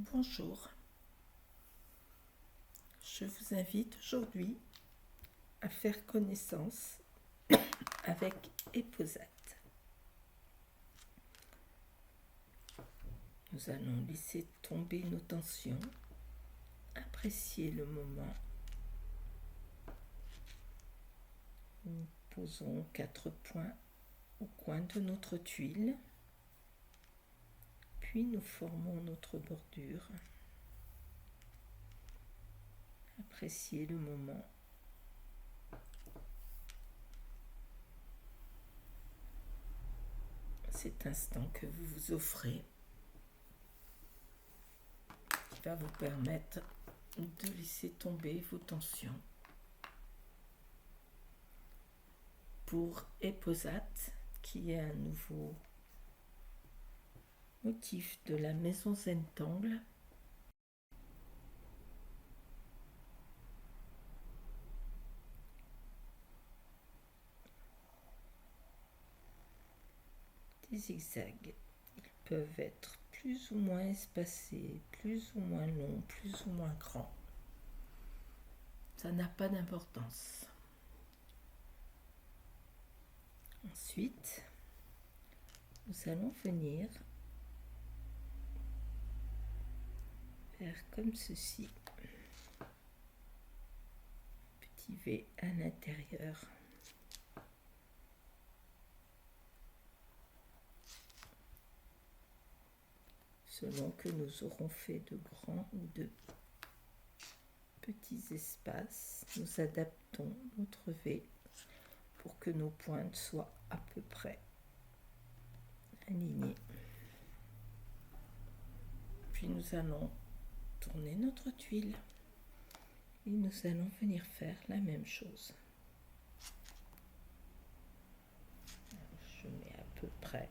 Bonjour, je vous invite aujourd'hui à faire connaissance avec Eposat. Nous allons laisser tomber nos tensions, apprécier le moment. Nous posons 4 points au coin de notre tuile, puis nous formons notre bordure. Appréciez le moment. Cet instant que vous vous offrez qui va vous permettre de laisser tomber vos tensions. Pour Eposat, qui est un nouveau motif de la maison Zentangle, des zigzags. Ils peuvent être plus ou moins espacés, plus ou moins longs, plus ou moins grands. Ça n'a pas d'importance. Ensuite, nous allons venir faire comme ceci. Petit V à l'intérieur. Selon que nous aurons fait de grands ou de petits espaces, nous adaptons notre V pour que nos pointes soient à peu près alignées. Puis nous allons tourner notre tuile et nous allons venir faire la même chose. Alors, je mets à peu près .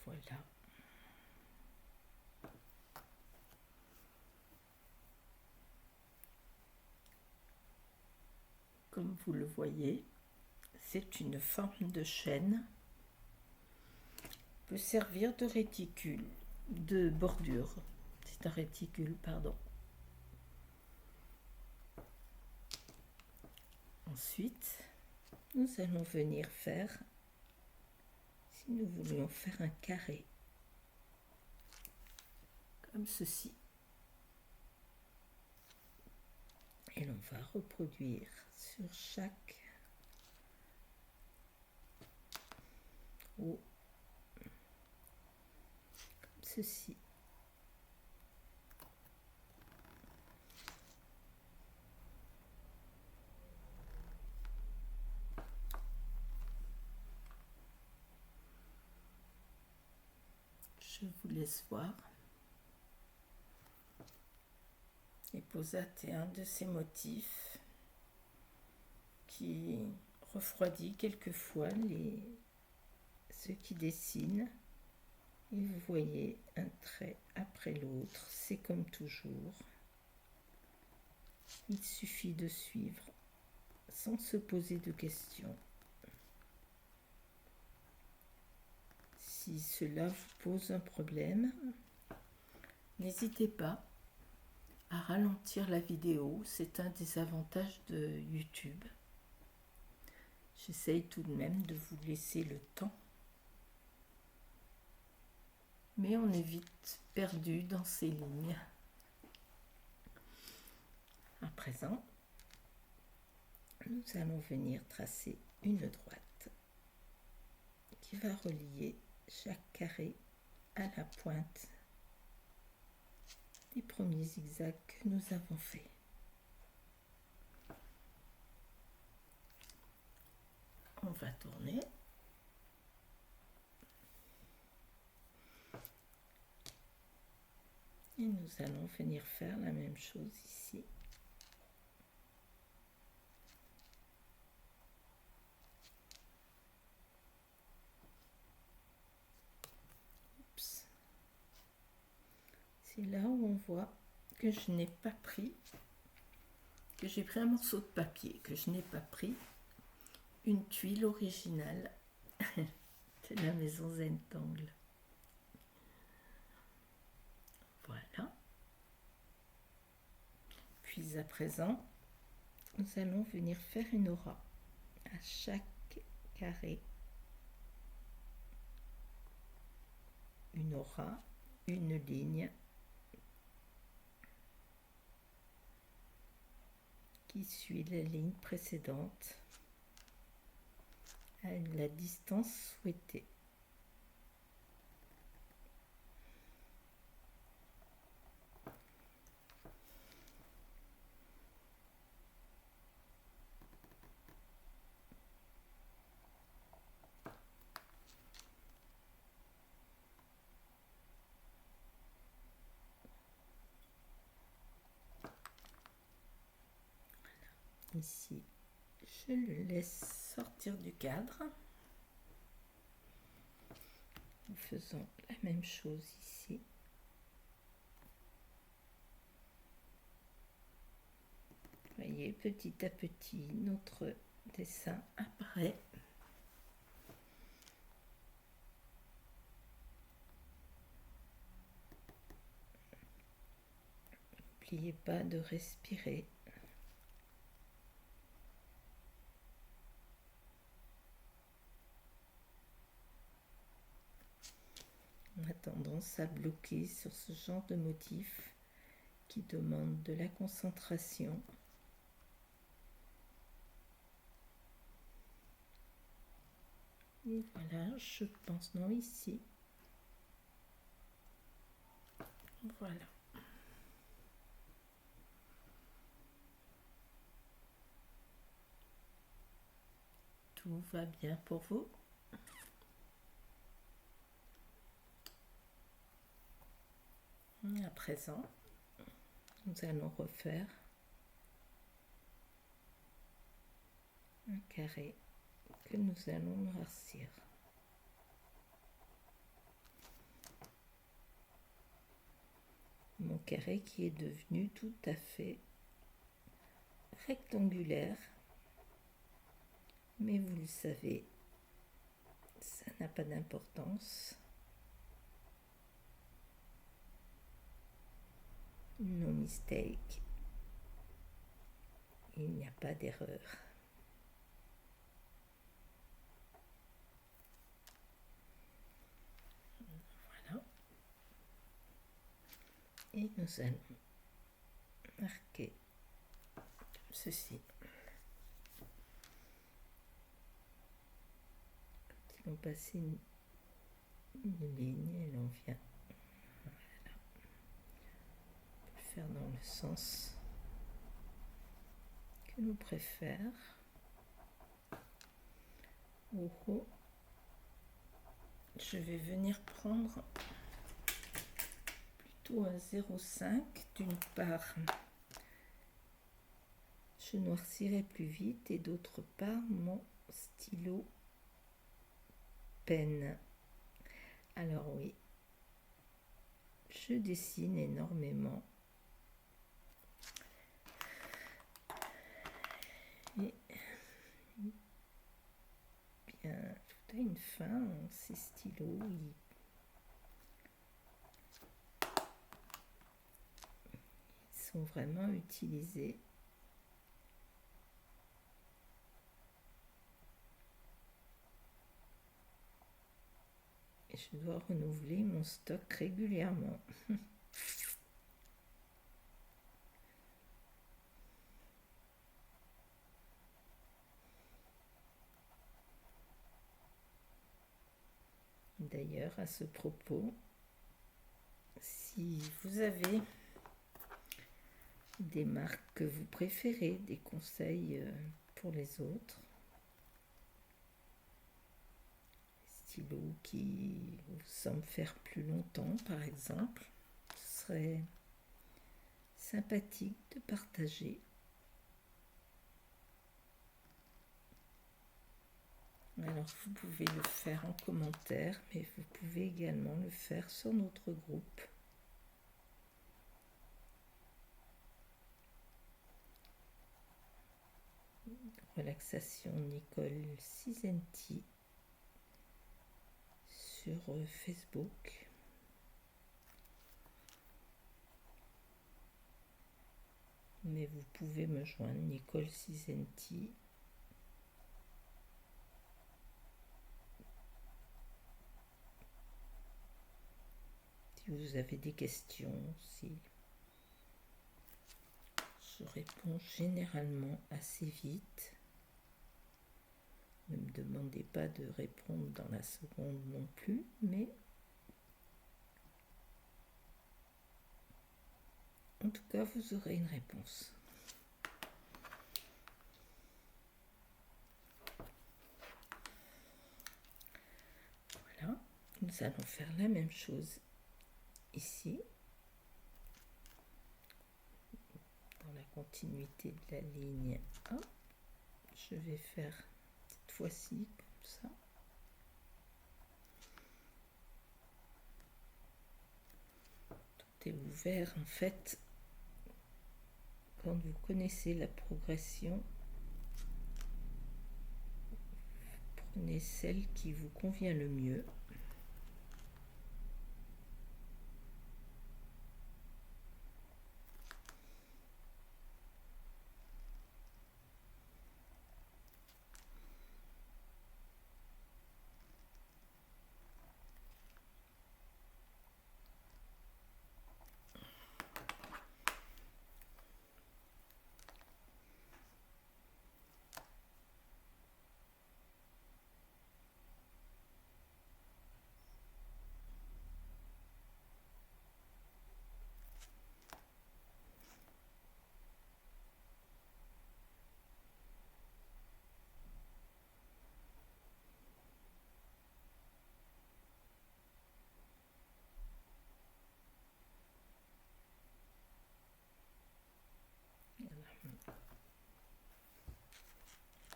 Voilà. Comme vous le voyez, c'est une forme de chaîne. Peut servir de réticule, de bordure. C'est un réticule, pardon. Ensuite, nous allons venir faire, si nous voulions faire un carré, comme ceci. Et l'on va reproduire sur chaque haut, comme ceci. Je vous laisse voir. Eposat est un de ces motifs qui refroidit quelquefois ceux qui dessinent. Et vous voyez un trait après l'autre, c'est comme toujours. Il suffit de suivre sans se poser de questions. Si cela vous pose un problème, n'hésitez pas à ralentir la vidéo, c'est un des avantages de YouTube. J'essaye tout de même de vous laisser le temps, mais on est vite perdu dans ces lignes. À présent, nous allons venir tracer une droite qui va relier chaque carré à la pointe des premiers zigzags que nous avons faits. On va tourner. Et nous allons venir faire la même chose ici. C'est là où on voit que je n'ai pas pris, que j'ai pris un morceau de papier, que je n'ai pas pris une tuile originale de la maison Zentangle. Voilà. Puis à présent, nous allons venir faire une aura à chaque carré. Une aura, une ligne qui suit la ligne précédente à la distance souhaitée. Ici, je le laisse sortir du cadre. Nous faisons la même chose ici. Vous voyez, petit à petit, notre dessin apparaît. N'oubliez pas de respirer. On a tendance à bloquer sur ce genre de motif qui demande de la concentration. Et voilà, je pense, non, ici. Voilà. Tout va bien pour vous? À présent, nous allons refaire un carré que nous allons noircir. Mon carré qui est devenu tout à fait rectangulaire, mais vous le savez, ça n'a pas d'importance. No mistake, il n'y a pas d'erreur. Voilà. Et nous allons marquer ceci. Quand on passe une ligne et l'on vient, voilà, on peut le faire dans le sens que l'on préfère. Je vais venir prendre plutôt un 0,5. D'une part, je noircirai plus vite et d'autre part, mon stylo peine. Alors oui, je dessine énormément. Et bien, tout a une fin, ces stylos, ils sont vraiment utilisés. Et je dois renouveler mon stock régulièrement. D'ailleurs, à ce propos, si vous avez des marques que vous préférez, des conseils pour les autres, stylos qui vous semblent faire plus longtemps, par exemple, ce serait sympathique de partager. Alors, vous pouvez le faire en commentaire, mais vous pouvez également le faire sur notre groupe. Relaxation Nicole Cisenti sur Facebook. Mais vous pouvez me joindre, Nicole Cisenti. Si vous avez des questions, je réponds généralement assez vite. Ne me demandez pas de répondre dans la seconde non plus, mais en tout cas, vous aurez une réponse. Voilà, nous allons faire la même chose ici, dans la continuité de la ligne A. Je vais faire cette fois-ci comme ça. Tout est ouvert en fait. Quand vous connaissez la progression, prenez celle qui vous convient le mieux.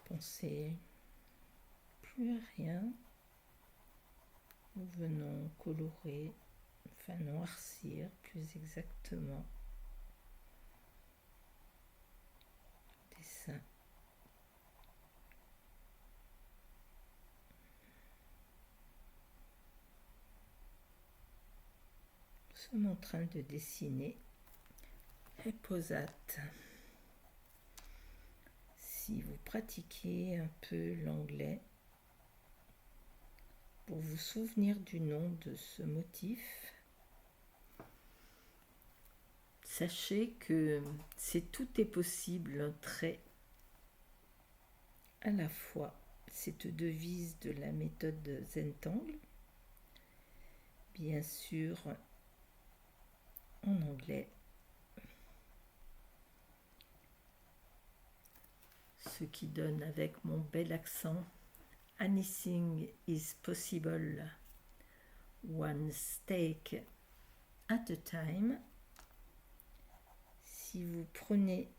Pensez plus à rien. Nous venons colorer, enfin noircir plus exactement, le dessin. Nous sommes en train de dessiner les posates. Si vous pratiquez un peu l'anglais, pour vous souvenir du nom de ce motif, sachez que tout est possible, un trait à la fois. Cette devise de la méthode Zentangle, bien sûr en anglais, ce qui donne avec mon bel accent Anything is possible, one stake at a time. Si vous prenez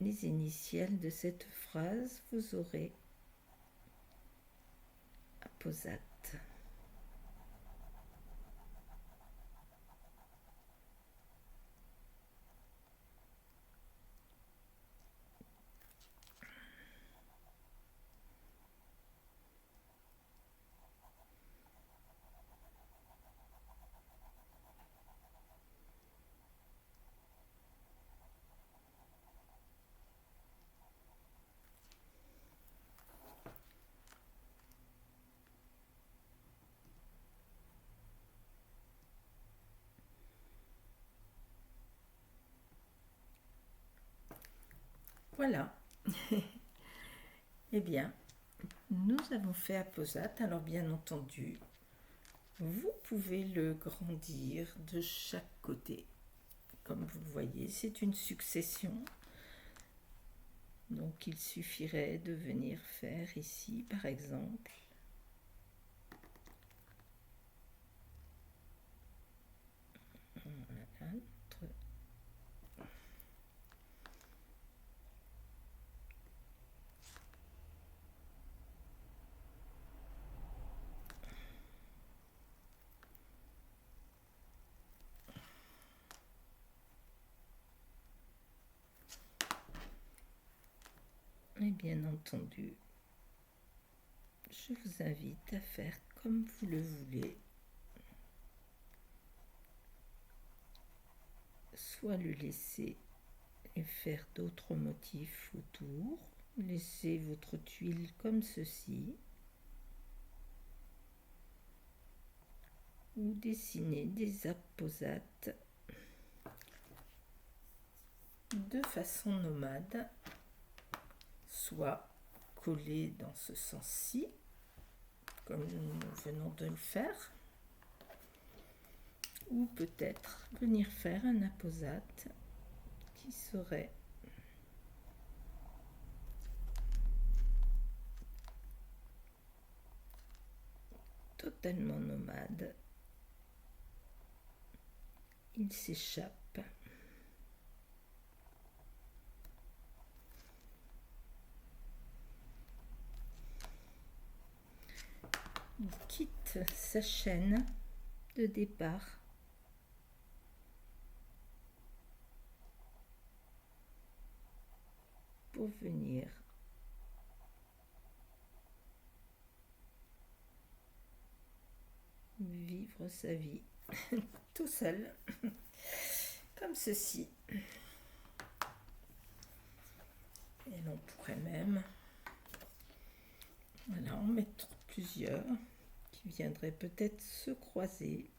les initiales de cette phrase, vous aurez apposate. Voilà. Eh bien, nous avons fait apposate. Alors bien entendu, vous pouvez le grandir de chaque côté. Comme vous le voyez, c'est une succession. Donc il suffirait de venir faire ici, par exemple, Et bien entendu, je vous invite à faire comme vous le voulez. Soit le laisser et faire d'autres motifs autour. Laissez votre tuile comme ceci. Ou dessiner des apposates de façon nomade, soit collés dans ce sens-ci, comme nous venons de le faire, ou peut-être venir faire un apposate qui serait totalement nomade. Il s'échappe. Il quitte sa chaîne de départ pour venir vivre sa vie tout seul, comme ceci. Et l'on pourrait même en mettre plusieurs qui viendraient peut-être se croiser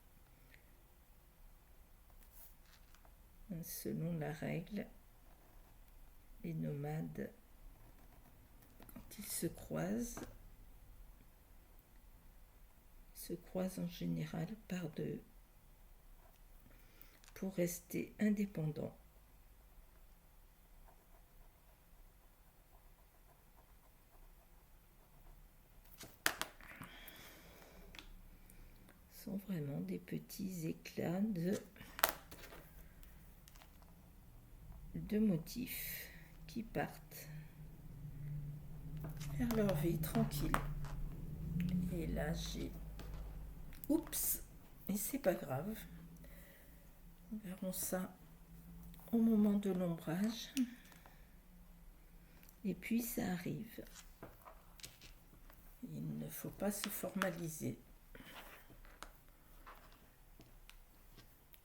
selon la règle. Les nomades, quand ils se croisent en général par deux pour rester indépendants. Ce sont vraiment des petits éclats de motifs qui partent vers leur vie tranquille. Et là j'ai oups, et c'est pas grave. Nous verrons ça au moment de l'ombrage. Et puis ça arrive. Il ne faut pas se formaliser.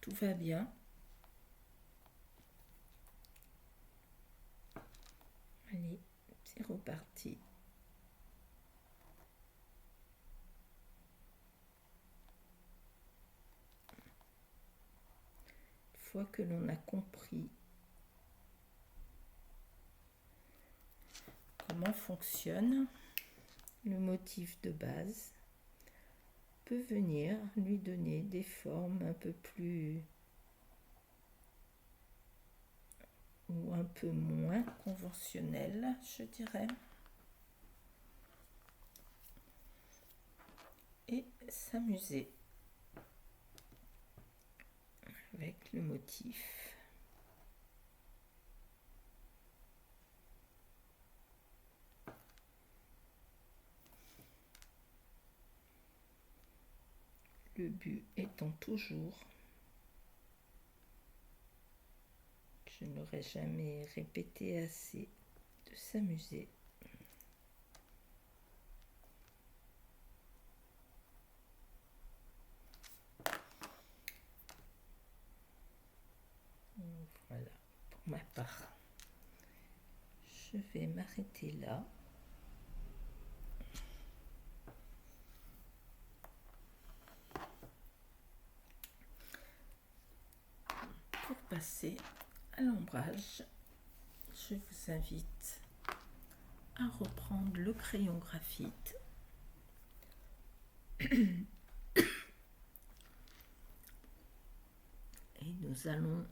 Tout va bien. Allez, c'est reparti. Une fois que l'on a compris comment fonctionne le motif de base, peut venir lui donner des formes un peu plus ou un peu moins conventionnelles, je dirais, et s'amuser avec le motif. Le but étant toujours, je n'aurais jamais répété assez, de s'amuser. Voilà, pour ma part, je vais m'arrêter là. Pour passer à l'ombrage, je vous invite à reprendre le crayon graphite et nous allons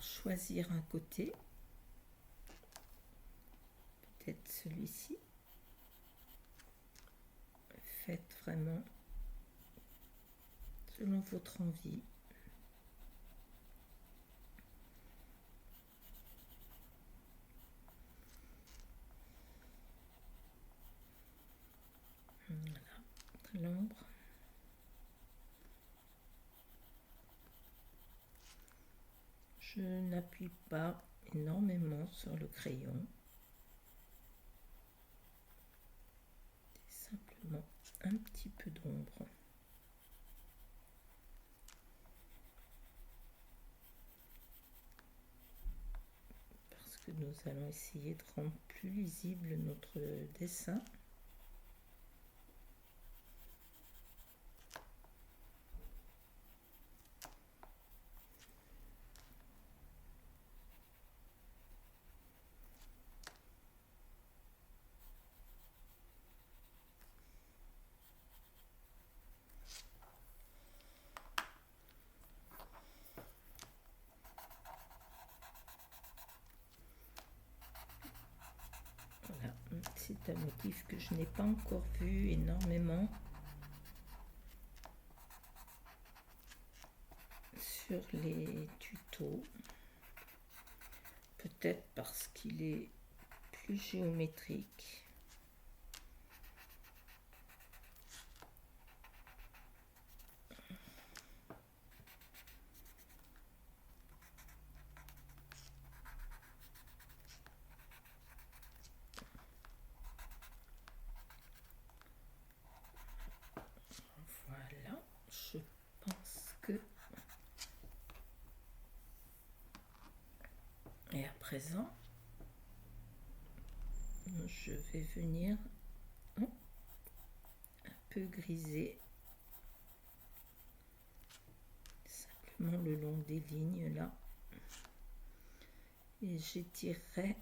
choisir un côté, peut-être celui-ci. Faites vraiment selon votre envie. Voilà, l'ombre. Je n'appuie pas énormément sur le crayon. simplement un petit peu d'ombre. Parce que nous allons essayer de rendre plus lisible notre dessin. Voilà, c'est un motif que je n'ai pas encore vu énormément sur les tutos. Peut-être parce qu'il est plus géométrique. Voilà, je pense que... Et à présent, je vais venir un peu griser simplement le long des lignes là. Et j'étirerai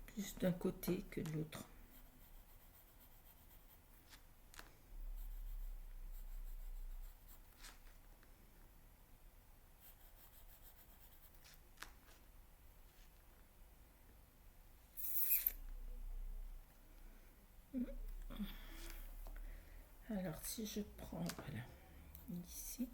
plus d'un côté que de l'autre. Alors si je prends, voilà, ici,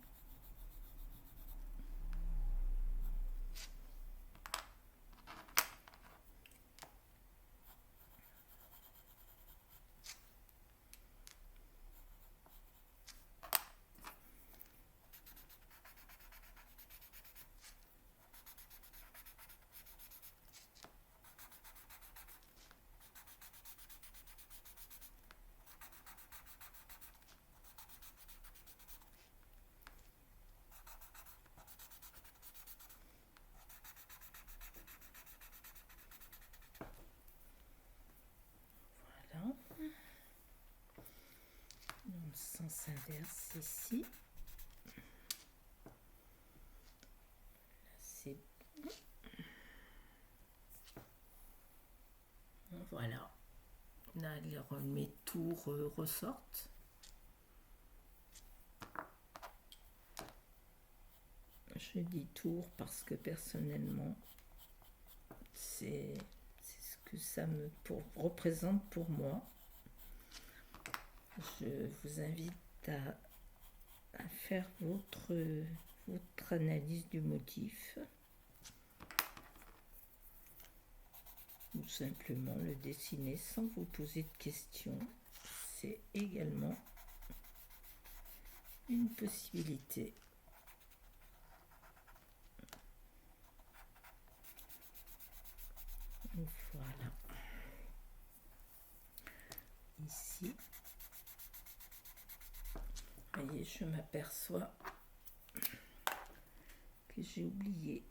voilà, dans le sens inverse ici. C'est bon. Voilà, là mes tours ressortent. Je dis tour parce que personnellement, c'est ce que ça me représente pour moi. Je vous invite à faire votre analyse du motif. Ou simplement le dessiner sans vous poser de questions. C'est également une possibilité. Voilà. Ici, vous voyez, je m'aperçois que j'ai oublié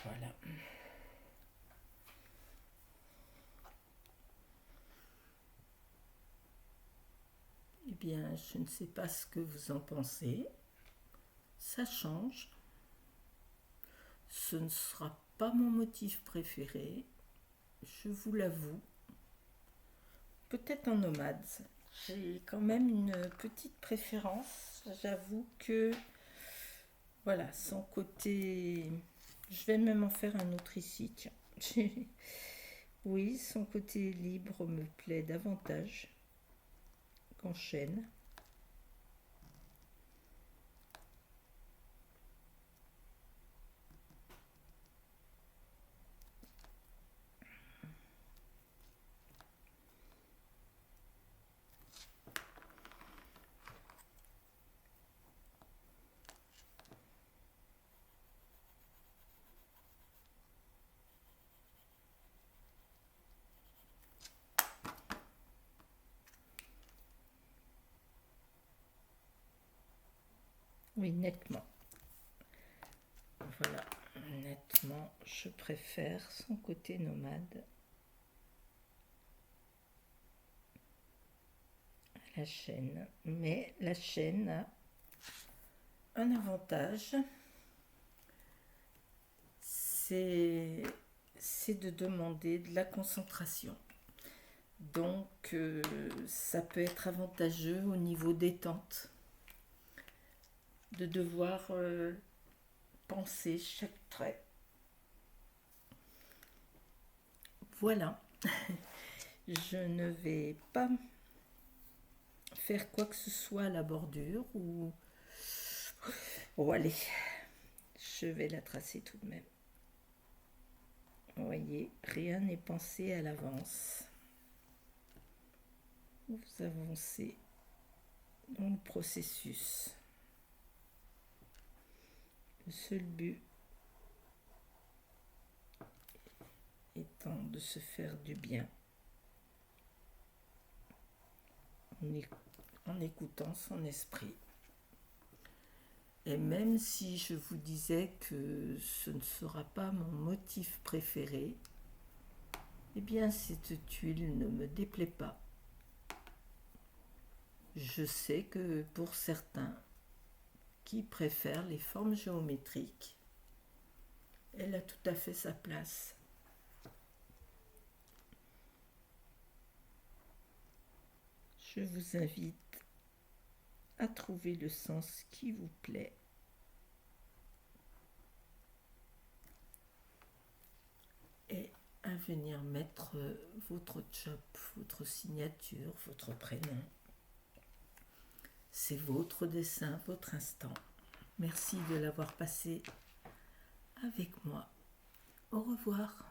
voilà. Eh bien, je ne sais pas ce que vous en pensez. Ça change. Ce ne sera pas mon motif préféré, je vous l'avoue. Peut-être en nomade. J'ai quand même une petite préférence. J'avoue que, voilà, son côté... Je vais même en faire un autre ici, tiens. Oui, son côté libre me plaît davantage qu'en chêne. Oui, nettement. Voilà, nettement, je préfère son côté nomade à la chaîne. Mais la chaîne a un avantage, c'est de demander de la concentration. Donc, ça peut être avantageux au niveau détente de devoir penser chaque trait. Voilà, je ne vais pas faire quoi que ce soit à la bordure ou... Oh, allez, je vais la tracer tout de même. Vous voyez, rien n'est pensé à l'avance. Vous avancez dans le processus. Le seul but étant de se faire du bien en écoutant son esprit. Et même si je vous disais que ce ne sera pas mon motif préféré, eh bien cette tuile ne me déplaît pas. Je sais que pour certains qui préfèrent les formes géométriques, elle a tout à fait sa place. Je vous invite à trouver le sens qui vous plaît. Et à venir mettre votre job, votre signature, votre prénom. C'est votre dessin, votre instant. Merci de l'avoir passé avec moi. Au revoir.